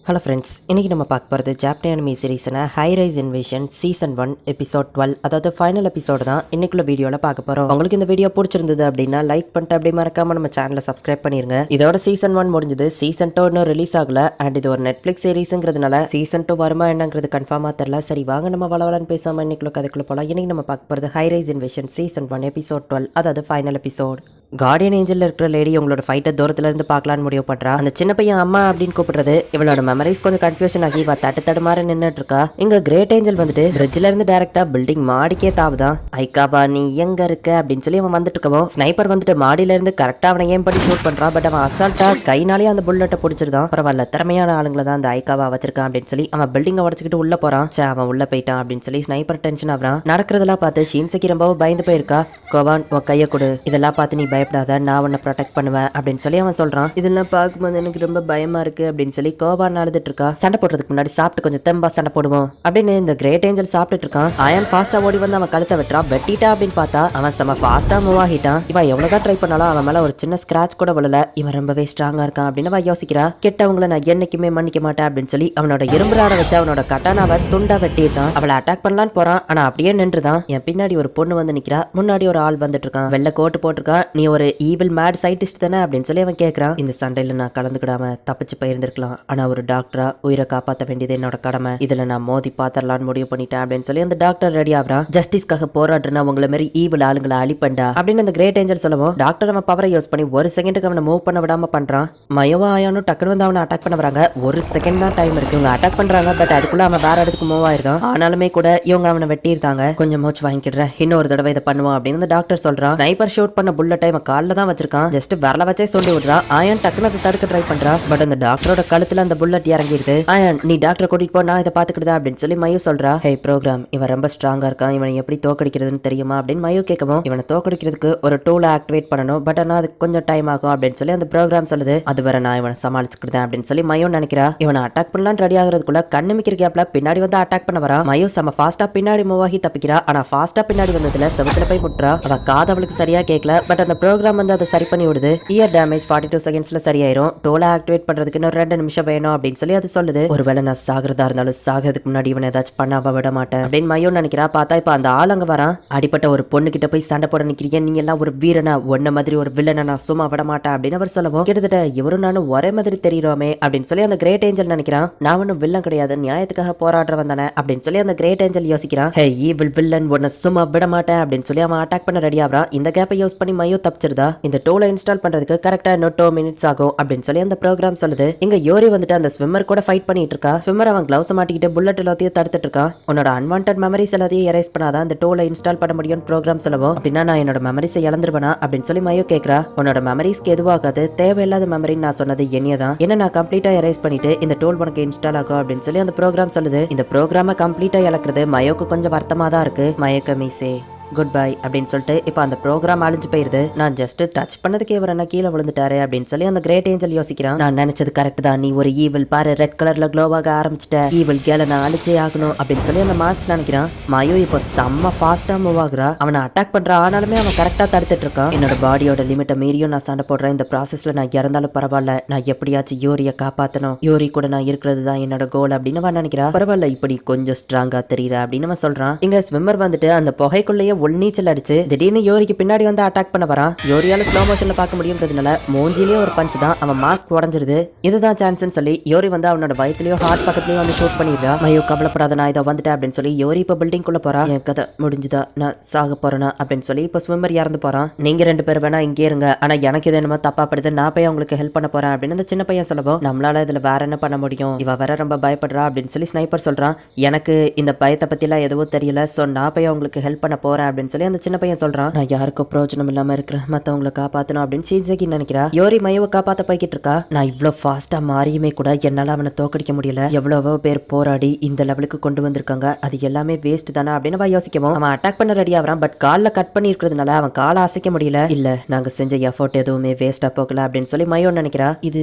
Hello friends, இன்றைக்கி நம்ம பார்க்க போகிறது ஜாப்பனீஸ் அனிமி சீரீஸான high rise invasion season 1 episode 12, அதாவது ஃபைனல் எபிசோடு தான் இன்னைக்குள்ள வீடியோவில் பார்க்க போகிறோம். உங்களுக்கு இந்த வீடியோ பிடிச்சிருந்தது அப்படின்னா லைக் பண்ணிட்டு அப்படியே மறக்காம நம்ம சேனலை சப்ஸ்கிரைப் பண்ணிருங்க. இதோட சீசன் 1 முடிஞ்சது. சீசன் 2 இன்னும் ரிலீஸ் ஆகல. அண்ட் இது ஒரு நெட்ஃப்ளிக்ஸ் சீரீஸுங்கிறதுனால சீசன் 2 வருமா என்னங்கிறது கன்ஃபார்மாக தெரியல. சரி வாங்க நம்ம வளவலன்னு பேசாமல் இன்னைக்குள்ள கதைக்குள்ள போகலாம். இன்னைக்கு நம்ம பார்க்க போகிறது high rise invasion season 1 episode 12, அதாவது ஃபைனல் எபிசோட். கார்டியன் ஏஞ்சல்ல இருக்கிற லேடி உங்களோட ஃபைட்டை தூரத்துல இருந்து பார்க்கலான்னு முடிவு பண்றா. அந்த சின்ன பையன் அம்மா அப்படின்னு கூப்பிடுறது இவளோட மெமரிஸ் கொஞ்சம் கன்ஃபியூஷன் ஆகி தட்டு மாதிரி நின்றுட்டு இருக்கா. இங்க கிரேட் ஏஞ்சல் வந்துட்டு பிரிட்ஜ்ல இருந்து டைரக்டா பில்டிங் மாடிக்கே தாவுதான். ஐக்காபா நீ எங்க இருக்க அப்படின்னு சொல்லி அவன் வந்துட்டு இருக்கவும் ஸ்னைப்பர் வந்துட்டு மாடியில இருந்து கரெக்டா அவனை ஏன் பண்ணி ஷூட் பண்றான். பட் அவன் அசால்ட்டா கைனாலே அந்த புல்லட்டை பிடிச்சிருந்தான். பரவாயில்ல, திறமையான ஆளுங்களை தான் அந்த ஐக்காவா வச்சிருக்கான் அப்படின்னு சொல்லி அவன் பில்டிங்கை உடச்சிக்கிட்டு உள்ள போறான். அவன் உள்ள போயிட்டான் அப்படின்னு சொல்லி ஸ்னைப்பர் டென்ஷன் ஆகிறான். நடக்கிறதெல்லாம் பார்த்து ஷின்செகி ரொம்ப பயந்து போயிருக்கா. கோவான் உன் கையை கொடு, இதெல்லாம் பார்த்து நீ பயப்படாத, நான் உன்னை ப்ரொடெக்ட் பண்ணுவேன் அப்படின்னு சொல்லி அவன் சொல்றான். இதெல்லாம் பார்க்கும்போது எனக்கு ரொம்ப பயமா இருக்கு அப்படின்னு சொல்லி கோவான் அழுதுட்டு இருக்கா. சண்டை போடுறதுக்கு முன்னாடி சாப்பிட்டு கொஞ்சம் தெம்பா சண்டை போடுவோம் அப்படின்னு இந்த கிரேட் ஏஞ்சல் சாப்பிட்டுட்டு இருக்கான். ஆயன் ஃபாஸ்டா ஓடி வந்து அவன் கழுத்தை வெட்டுறான். வெட்டிட்டா அப்படின்னு பார்த்தா அவன் செம ஃபாஸ்டா மூவ் ஆகிட்டான். இவன் எவ்வளவுதான் ட்ரை பண்ணாலும் அவன் மேல ஒரு சின்ன ஸ்கிராச் கூட விழல. இவன் ரொம்பவே ஸ்ட்ராங்கா இருக்கான் அப்படின்னு அவன் யோசிக்கிறா. கெட்டவங்களை நான் என்னைக்குமே மன்னிக்க மாட்டேன் அப்படின்னு சொல்லி அவனோட இரும்புறாட வச்சு அவனோட கட்டானாவை துண்டா வெட்டிட்டான். அவளை அட்டாக் பண்ணலான்னு போறான். ஆனா அப்படியே நின்றுதான். என் பின்னாடி ஒரு பொண்ணு வந்து நிக்கிறா. முன்னாடி ஒரு ஆள் வந்துட்டு இருக்கான். வெள்ளை கோட்டு போட்டிருக்கான். நீ ஒரு ஈவில் மேட் சைட்டிஸ்ட் தானே அப்படின்னு சொல்லி அவன் கேட்கறான். இந்த சண்டையில நான் கலந்துக்கிடாம தப்பிச்சு போயிருந்திருக்கலாம். ஆனா ஒரு டாக்டரா உயிரை காப்பாற்ற வேண்டியது என்னோட கடமை. இதுல நான் மோதி பாத்திரலான்னு முடிவு பண்ணிட்டேன் அப்படின்னு சொல்லி அந்த டாக்டர் ரெடி ஆகிறான். ஜஸ்டிஸ்க்காக போராடுறா உங்களை மாதிரி ஈவில் ஆளுங்களை அழிப்பண்டா அப்படின்னு அந்த கிரேட் ஏஞ்சல் சொல்லவும் டாக்டர் அவன் பவரை யூஸ் பண்ணி ஒரு செகண்டுக்கு அவனை மூவ் பண்ண விடாம பண்றான். மயோவா ஆயானும் டக்குனு வந்து அவனை அட்டாக் பண்ண வராங்க. ஒரு செகண்ட் தான் டைம் இருக்கு. இவங்க அட்டாக் பண்றாங்க. பட் அதுக்குள்ள அவன் வேற இடத்துக்கு மூவ் ஆயிருக்கான். ஆனாலுமே கூட இவங்க அவனை வெட்டியிருக்காங்க. கொஞ்சம் மூச்சு வாங்கிடுறேன், இன்னொரு தடவை இதை பண்ணுவோம் அப்படின்னு அந்த டாக்டர் சொல்றான். ஸ்னைப்பர் ஷூட் பண்ண புல்லட்டை இவன் காலில் தான் வச்சிருக்கான். ஜஸ்ட் வரல வச்சே சொல்லி விடுறான். ஆயன் டக்குனு அதை தடுக்க ட்ரை பண்றான். பட் அந்த டாக்டரோட கழுத்துல அந்த புல்லட் இறங்கிடுது. ஆயன் நீ டாக்டரை கூட்டிட்டு போ, நான் இதை பாத்துக்கிட்டதா அப்படின்னு சொல்லி மயு சொல்றா. ஹே ப்ரோக்ராம், இவன் ரொம்ப ஸ்ட்ராங்கா இருக்கான். இவனை எப்படி தோக்கடிக்கிறதுன்னு தெரியுமா அப்படின்னு மயு கேட்கவும் இவனை தோக்கடிக்கிறதுக்கு ஒரு டூலை ஆக்டிவேட் பண்ணணும். பட் ஆனால் அதுக்கு கொஞ்சம் டைம் ஆகும் அப்படின்னு சொல்லி அந்த ப்ரோக்ராம் சொல்லுது. அது வரை நான் இவனை சமாளிச்சுக்கிட்டேன் அப்படின்னு சொல்லி மயு நினைக்கிறா. இவனை அட்டாக் பண்ணலாம் ரெடி ஆகிறதுக்குள்ள கண்ணு மிக்கிற கேப்ல பின்னாடி வந்து அட்டாக் பண்ண வரா. மயு செம ஃபாஸ்டா பின்னாடி மூவ் ஆகி தப்பிக்கிறா. ஆனா ஃபாஸ்டா பின்னாடி வந்ததுல செவத்துல போய் முட்டுறா. அவ காது அவளுக்கு சரியா கேட்கல. பட் அந்த ப்ரோக்ராம் வந்து அதை சரி பண்ணி விடுது. இயர் டேமேஜ் 42 செகண்ட்ஸ்ல சரியாயிரும். டோலை ஆக்டிவேட் பண்றதுக்கு இன்னும் 2 நிமிஷம் வேணும் அப்படின்னு சொல்லி அது சொல்லுது. ஒருவேளை நான் சாகிறதா இருந்தாலும் சாகிறதுக்கு முன்னாடி இவனை ஏதாச்சும் பண்ணாம விட மாட்டேன் அப்படின்னு மயோ நினைக்கிறா. பார்த்தா இப்ப அந்த ஆள் அங்க வரான். அடிப்பட்ட ஒரு பொண்ணு கிட்ட போய் சண்டை போட நிக்கிறீங்க, நீங்க எல்லாம் ஒரு வீரனா, ஒன்ன மாதிரி ஒரு வில்லனை நான் சும்மா விட மாட்டேன் அப்படின்னு அவர் சொல்லவும் கிட்டத்தட்ட இவரும் நானும் ஒரே மாதிரி தெரியுறோமே அப்படின்னு சொல்லி அந்த கிரேட் ஏஞ்சல் நினைக்கிறான். நான் ஒன்னும் வில்லன் கிடையாது, நியாயத்துக்காக போராடுறவன் தானே அப்படின்னு சொல்லி அந்த கிரேட் ஏஞ்சல் யோசிக்கிறான். ஹே ஈவில் வில்லன், உன்னை சும்மா விட மாட்டேன் அப்படின்னு சொல்லி அவன் அட்டாக் பண்ண ரெடி ஆகிறான். இந்த கேப்பை யூஸ் பண்ணி மயோ தப்பிச்சிருதா. இந்த டூலை இன்ஸ்டால் பண்றதுக்கு கரெக்டா இன்னும் 2 மினிட்ஸ் ஆகும் அப்படின்னு சொல்லி அந்த ப்ரோக்ராம் சொல்லுது. இங்க யோரி வந்துட்டு அந்த ஸ்விம்மர் கூட ஃபைட் பண்ணிட்டு இருக்கா. ஸ்விம்மர் அவன் கிளவுஸ் மாட்டிக்கிட்டு புல்லட் எல்லாத்தையும் தடுத்துட்டு இருக்கான். உன்னோட அன்வான்ட் மெமரிஸ் எல்லாத்தையும் எரேஸ் பண்ணாதான் அந்த டூலை இன்ஸ்டால் பண்ண முடியும் ப்ரோக்ராம் சொல்லவும். அப்படின்னா நான் என்னோட மெமரிஸை இழந்துருவேனா அப்படின்னு சொல்லி மயோ கேட்கறா. உன்னோட மெமரிஸ்க்கு எதுவாகாது, தேவையில்லாத மெமரின்னு நான் சொன்னது என்னதான். என்ன நான் கம்ப்ளீட்டா எரேஸ் பண்ணிட்டு இந்த டூல் உனக்கு இன்ஸ்டால் ஆகும் அப்படின்னு சொல்லி அந்த ப்ரோக்ராம் சொல்லுது. இந்த ப்ரோக்ராமை கம்ப்ளீட்டா இழக்கிறது மயோக்கு கொஞ்சம் வருத்தமா தான் இருக்கு. மயக்க மீசே குட் பை அப்படின்னு சொல்லிட்டு இப்போ அந்த ப்ரோக்ராம் அழிஞ்சு போயிருது. நான் ஜஸ்ட் டச் பண்ணதுக்கே இவர் என்ன கீழே விழுந்துட்டாரு அப்படின்னு சொல்லி அந்த கிரேட் ஏஞ்சல் யோசிக்கிறான். நான் நினைச்சது கரெக்ட் தான், நீ ஒரு ஈவில் பாரு, ரெட் கலர்ல க்ளோவாக ஆரம்பிச்சிட்ட, ஈவில் கேல நான் அழிச்சே ஆகணும் அப்படின்னு சொல்லி அந்த மாஸ்க் நினைக்கிறான். மயோ இப்போ செம்ம ஃபாஸ்டா மூவ் ஆகுறா. அவனை அட்டாக் பண்றான். ஆனாலுமே அவன் கரெக்டா தடுத்துட்டு இருக்கான். என்னோட பாடியோட லிமிட்டை மீறியும் நான் சண்டை போடுறேன். இந்த ப்ராசஸ்ல நான் இறந்தாலும் பரவாயில்ல, நான் எப்படியாச்சும் யோரியை காப்பாற்றணும், யோரி கூட நான் இருக்கிறது தான் என்னோட கோல் அப்படின்னு அவன் நினைக்கிறா. பரவாயில்ல, இப்படி கொஞ்சம் ஸ்ட்ராங்கா தெரியற அப்படின்னு அவன் சொல்றான். இங்க ஸ்விம்மர் வந்துட்டு அந்த புகைக்குள்ளேயே உள்நீச்சல் அடிச்சு திடீர்னு யோரிக்கு பின்னாடி வந்து அட்டாக் பண்ண வரான். யோரியால ஸ்லோ மோஷன்ல பார்க்க முடியும்ன்றதுனால மூஞ்சிலேயே ஒரு பஞ்ச் தான். அவன் மாஸ்க் உடஞ்சிருது. இதுதான் சான்ஸ்னு சொல்லி யோரி வந்து அவனோட வயிற்றுலயோ ஹார்ட் பக்கத்துலயோ வந்து ஷூட் பண்ணிடுறா. மயோ கவலைப்படாத, நான் இதை வந்துட்டேன் அப்படின்னு சொல்லி யோரி இப்ப பில்டிங் குள்ள போறா. என் கதை முடிஞ்சுதா, நான் சாக போறேனா அப்படின்னு சொல்லி இப்ப ஸ்விம்மர் இறந்து போறான். நீங்க 2 பேர் வேணா இங்கே இருங்க, ஆனா எனக்கு இது என்னமோ தப்பா படுது, நான் போய் அவங்களுக்கு ஹெல்ப் பண்ண போறேன் அப்படின்னு அந்த சின்ன பையன் சொல்லவும் நம்மளால இதுல வேற என்ன பண்ண முடியும், இவ வேற ரொம்ப பயப்படுறா அப்படின்னு சொல்லி ஸ்னைப்பர் சொல்றான். எனக்கு இந்த பயத்தை பத்தி எல்லாம் எதுவும் தெரியல, சோ நான் போய் அவங்களுக்கு ஹெல்ப் பண்ண போறேன் அப்படின்னு சொல்லி அந்த சின்ன பையன் சொல்றான். நான் யாருக்கும் பிரயோஜனம் இல்லாம இருக்கிறேன், மத்தவங்களை காப்பாத்தணும் அப்படின்னு ஷின்செகி நினைக்கிறா. யோரி மயோவை காப்பாத்த போய்கிட்டு இருக்கா. நான் இவ்வளவு ஃபாஸ்டா மாறியுமே கூட என்னால அவனை தோக்கடிக்க முடியல. எவ்வளவோ பேர் போராடி இந்த லெவலுக்கு கொண்டு வந்திருக்காங்க, அது எல்லாமே வேஸ்ட் தானே அப்படின்னு அவன் யோசிக்கவும் அவன் அட்டாக் பண்ண ரெடி ஆகிறான். பட் கால்ல கட் பண்ணி இருக்கிறதுனால அவன் காலை அசைக்க முடியல. இல்ல நாங்க செஞ்ச எஃபோர்ட் எதுவுமே வேஸ்டா போகல அப்படின்னு சொல்லி மயோ நினைக்கிறா.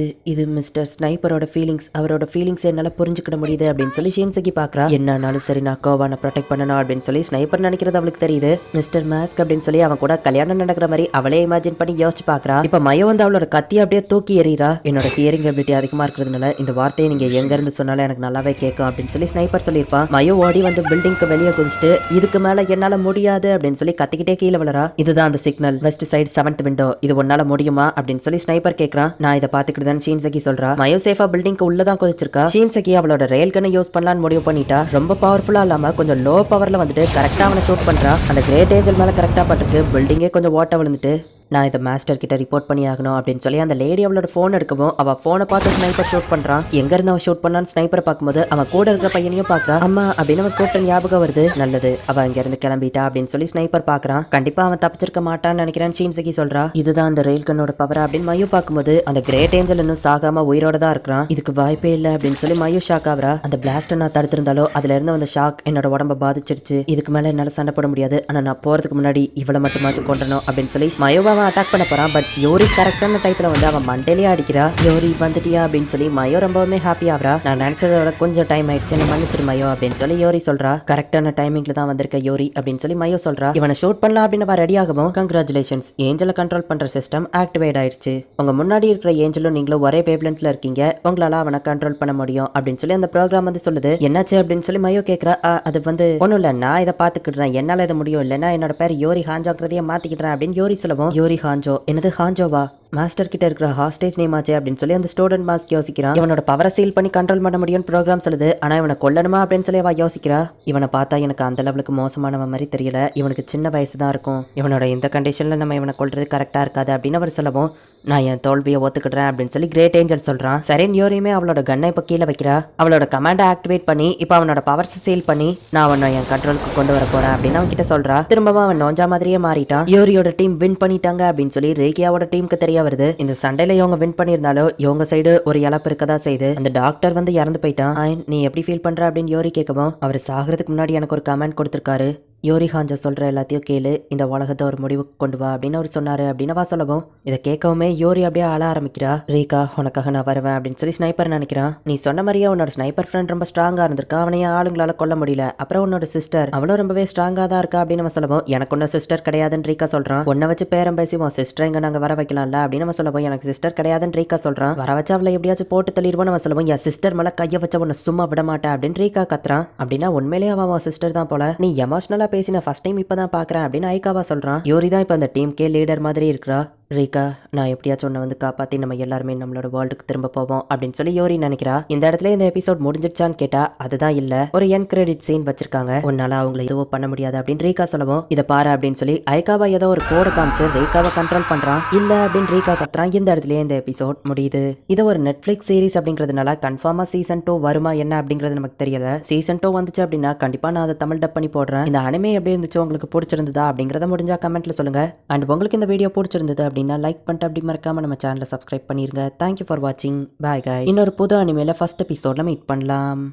இது மிஸ்டர் ஸ்னைப்பரோட ஃபீலிங்ஸ், அவரோட ஃபீலிங்ஸ் என்னால புரிஞ்சுக்கிட முடியுது அப்படின்னு சொல்லி ஷின்செகி பாக்குறா. என்னாலும் சரி நான் கோவானை ப்ரொடெக்ட் பண்ணணும் அப்படின்னு சொல்லி ஸ்னைப்பர் நினைக்கிறது அவளுக்கு தெரியுது. மிஸ்டர் மாஸ்க் அப்படின்னு சொல்லி அவன் கூட கல்யாணம் நடக்கிற மாதிரி அவளே இமேஜின் பண்ணி யோசிச்சு பாக்குறா. இப்ப மையோ வந்து அவளோட கத்தி அப்படியே தூக்கி எறிறா. என்னோட ஹியரிங் எபிலிட்டி அதிகமா இருக்கிறதுனால இந்த வார்த்தையை நீங்க எங்க இருந்து சொன்னாலும் எனக்கு நல்லாவே கேட்கும் அப்படின்னு சொல்லி ஸ்னைப்பர் சொல்லியிருப்பான். மையோ ஓடி வந்து பில்டிங்க்கு வெளியே குதிச்சுட்டு இதுக்கு மேல என்னால முடியாது அப்படின்னு சொல்லி கத்திக்கிட்டே கீழே விழறா. இதுதான் அந்த signal, west side 7th window, இது உன்னால முடியுமா அப்படின்னு சொல்லி ஸ்னைப்பர் கேக்குறான். நான் இதை பாத்துக்கிட்டு ஷீன்சகி சொல்றா. மயோ சேஃபா பில்டிங்க்கு உள்ளதான் குதிச்சிருக்கா. ஷீன்சகி அவளோட ரயில் கன்னை யூஸ் பண்ணலான்னு முடிவு பண்ணிட்டா. ரொம்ப பவர்ஃபுல்லா இல்லாம கொஞ்சம் லோ பவர்ல வந்துட்டு கரெக்டா அவனை ஷூட் பண்றா. அந்த கிரேட் ஏஞ்சல் மேல கரெக்டா பட்டிருக்கு. பில்டிங்கே கொஞ்சம் ஓட்ட விழுந்துட்டு நான் இதை மாஸ்டர் கிட்ட ரிப்போர்ட் பண்ணி ஆகணும் அப்படின்னு சொல்லி அந்த லேடி அவளோட ஃபோன் எடுக்கவும் அவள் ஃபோனை பார்த்து ஸ்னைப்பர் ஷூட் பண்ணுறான். எங்க இருந்து அவன் ஷூட் பண்ணான்னு ஸ்னைப்பரை பார்க்கும்போது அவன் கூட இருக்கிற பையனையும் பார்க்குறா. அம்மா அப்படின்னு அவன் கூப்பிட்ட ஞாபகம் வருது. நல்லது, அவன் இங்க இருந்து கிளம்பிட்டா அப்படின்னு சொல்லி ஸ்னைப்பர் பார்க்குறான். கண்டிப்பா அவன் தப்பிச்சிருக்க மாட்டான்னு நினைக்கிறேன் ஷீன்சகி சொல்றா. இதுதான் அந்த ரயில் கண்ணோட பவர் அப்படின்னு மயு பார்க்கும்போது அந்த கிரேட் ஏஞ்சல் இன்னும் சாகாம உயிரோட தான் இருக்கிறான். இதுக்கு வாய்ப்பே இல்லை அப்படின்னு சொல்லி மயு ஷாக் ஆகுறா. அந்த பிளாஸ்டை நான் தடுத்திருந்தாலோ அதுல இருந்து அந்த ஷாக் என்னோட உடம்ப பாதிச்சிருச்சு. இதுக்கு மேல என்னால சண்டை போட முடியாது. ஆனா நான் போறதுக்கு முன்னாடி இவளை மட்டுமாச்சும் கொண்டணும் அப்படின்னு சொல்லி மயோவை அவன் அட்டாக் பண்ண போறான். யோரி கரெக்டான டைத்துல வந்து அவன் மண்டையிலே அடிக்கிறா. யோரி வந்துட்டியா அப்படின்னு சொல்லி மயோ ரொம்பவுமே ஹாப்பி ஆகுறா. நான் நினைச்சதோட கொஞ்சம் டைம் ஆயிடுச்சு, என்ன மன்னிச்சிரு மயோ அப்படின்னு சொல்லி யோரி சொல்றா. கரெக்டான டைமிங்ல தான் வந்திருக்க யோரி அப்படின்னு சொல்லி மயோ சொல்றா. இவனை ஷூட் பண்ணலாம் அப்படின்னு ரெடி ஆகவும் கங்க்ராச்சுலேஷன்ஸ், ஏஞ்சலை கண்ட்ரோல் பண்ற சிஸ்டம் ஆக்டிவேட் ஆயிடுச்சு. உங்க முன்னாடி இருக்கிற ஏஞ்சலும் நீங்களும் ஒரே வேவ்லென்த்ல இருக்கீங்க, உங்களால அவனை கண்ட்ரோல் பண்ண முடியும் அப்படின்னு சொல்லி அந்த ப்ரோக்ராம் வந்து சொல்லுது. என்னாச்சு அப்படின்னு சொல்லி மயோ கேட்கறா. அது வந்து ஒன்றும் இல்லை, நான் இதை பார்த்துக்கிட்டேன், என்னால இதை முடியும் இல்லைன்னா என்னோட பேர் யோரி ஹாஞ்சோங்கிறதையே மாத்திக்கிட்டேன் அப்படின்னு யோரி சொல்லவும் யோரி ஹாஞ்சோ என்னது ஹாஞ்சோவா, மாஸ்டர் கிட்ட இருக்கிற ஹாஸ்டேஜ் நேம் ஆச்சு அப்படின்னு சொல்லி அந்த ஸ்டூடெண்ட் மாஸ்க் யோசிக்கிறான். இவனோட பவரை சீல் பண்ணி கண்ட்ரோல் பண்ண முடியும் ப்ரோக்ராம் சொல்லுது. ஆனா இவனை கொல்லணுமா அப்படின்னு சொல்லி அவ யோசிக்கிறா. இவனை பார்த்தா எனக்கு அந்த லெவலுக்கு மோசமானவன் மாதிரி தெரியல, இவனுக்கு சின்ன வயசு தான் இருக்கும், இவனோட இந்த கண்டிஷன்ல நம்ம இவனை கொல்றது கரெக்டா இருக்காது அப்படின்னு அவர் சொல்லவும் நான் என் தோல்வியை ஒத்துக்கிடுறேன் அப்படின்னு சொல்லி கிரேட் ஏஞ்சல் சொல்றான். சரின்னு யோரியுமே அவளோட கன்னை இப்போ கீழே வைக்கிறா. அவளோட கமாண்டை ஆக்டிவேட் பண்ணி இப்போ அவனோட பவர்ஸ் சீல் பண்ணி நான் அவனை என் கண்ட்ரோலுக்கு கொண்டு வர போறேன் அப்படின்னு அவன் கிட்ட சொல்றா. திரும்பவும் அவன் நோஞ்சா மாதிரியே மாறிட்டான். யோரியோட டீம் வின் பண்ணிட்டாங்க அப்படின்னு சொல்லி ரேகியாவோட டீமுக்கு தெரிய வருது. இந்த சண்டையில இவங்க வின் பண்ணியிருந்தாலும் இவங்க சைடு ஒரு இழப்பு இருக்கதா செய்யுது. அந்த டாக்டர் வந்து இறந்து போயிட்டான். நீ எப்படி ஃபீல் பண்ற அப்படின்னு யோரி கேட்கவும் அவர் சாகிறதுக்கு முன்னாடி எனக்கு ஒரு கமெண்ட் கொடுத்திருக்காரு. யோரி ஹாஞ்சோ சொல்ற எல்லாத்தையும் கேளு, இந்த உலகத்தை ஒரு முடிவுக்கு கொண்டு வா அப்படின்னு அவர் சொன்னாரு அப்படின்னு வா சொல்லவும் இதை கேட்கவுமே யோரி அப்படியே அழ ஆரம்பிக்கிறா. ரீகா உனக்காக நான் வருவேன் அப்படின்னு சொல்லி ஸ்னைப்பர் நினைக்கிறான். நீ சொன்ன மாதிரியே உன்னோட ஸ்னைப்பர் ஃப்ரெண்ட் ரொம்ப ஸ்ட்ராங்கா இருந்திருக்கா, அவனையே ஆளுங்களால கொல்ல முடியல. அப்புறம் உன்னோட சிஸ்டர் அவளும் ரொம்பவே ஸ்ட்ராங்கா தான் இருக்கா அப்படின்னு நம்ம சொல்லவும் எனக்கு ஒன்னும் சிஸ்டர் கிடையாதுன்னு ரீகா சொல்றான். உன்னை வச்சு பேரம் பேசி உன் சிஸ்டர் இங்க நாங்க வர வைக்கலாம்ல அப்படின்னு நம்ம சொல்லவும் எனக்கு சிஸ்டர் கிடையாதுன்னு ரீகா சொல்றான். வர வச்சு அவளை எப்படியாச்சும் போட்டு தள்ளிடுவோம் நம்ம சொல்லவும் என் சிஸ்டர் மேல கையை வச்ச உன்னை சும்மா விட மாட்டேன் அப்படின்னு ரீகா கத்துறான். அப்படின்னா உண்மையிலேயே அவன் சிஸ்டர் தான் போல, நீ எமோஷனலா பேசின ஃபர்ஸ்ட் டைம் இப்பதான் பாக்குறேன் அப்படின்னு ஐகாவா சொல்றான். யோரி தான் இப்ப அந்த டீமுக்கே லீடர் மாதிரி இருக்கிறா. ரீகா நான் எப்படியாச்சும் உன்னை வந்து காப்பாற்றி நம்ம எல்லாருமே நம்மளோட வேர்ல்டுக்கு திரும்ப போவோம் அப்படின்னு சொல்லி யோரி நினைக்கிறா. இந்த இடத்துல இந்த எபிசோட் முடிஞ்சிடுச்சான்னு கேட்டா அதுதான் இல்ல, ஒரு என் கிரெடிட் சீன் வச்சிருக்காங்க. உன்னால அவங்களை எதுவும் பண்ண முடியாது அப்படின்னு ரீகா சொல்லவும் இதை பாரு அப்படின்னு சொல்லி ஐகாவா ஏதோ ஒரு கோடை காமிச்சு ரீகாவை கண்ட்ரோல் பண்றான். இல்ல அப்படின்னு ரீகா கத்துறான். இந்த இடத்துல இந்த எபிசோட் முடியுது. இது ஒரு நெட்ஃபிளிக்ஸ் சீரிஸ் அப்படிங்கிறதுனால கன்ஃபார்மா சீசன் 2 வருமா என்ன அப்படிங்கிறது நமக்கு தெரியல. சீசன் 2 வந்துச்சு அப்படின்னா கண்டிப்பா நான் அதை தமிழ் டப் பண்ணி போடுறேன். இந்த அனிமே எப்படி இருந்துச்சு, உங்களுக்கு பிடிச்சிருந்ததா அப்படிங்கறத முடிஞ்சா கமெண்ட்ல சொல்லுங்க. அண்ட் உங்களுக்கு இந்த வீடியோ பிடிச்சிருந்தது அப்படின்னா லைக் பண்ணிட்டு அப்படி மறக்காம நம்ம சேனலை சப்ஸ்கிரைப் பண்ணிருங்க. தேங்க்யூ ஃபார் வாட்சிங். பாய் गाइस. இன்னொரு புது அனிமேல ஃபர்ஸ்ட் எபிசோட்ல மீட் பண்ணலாம்.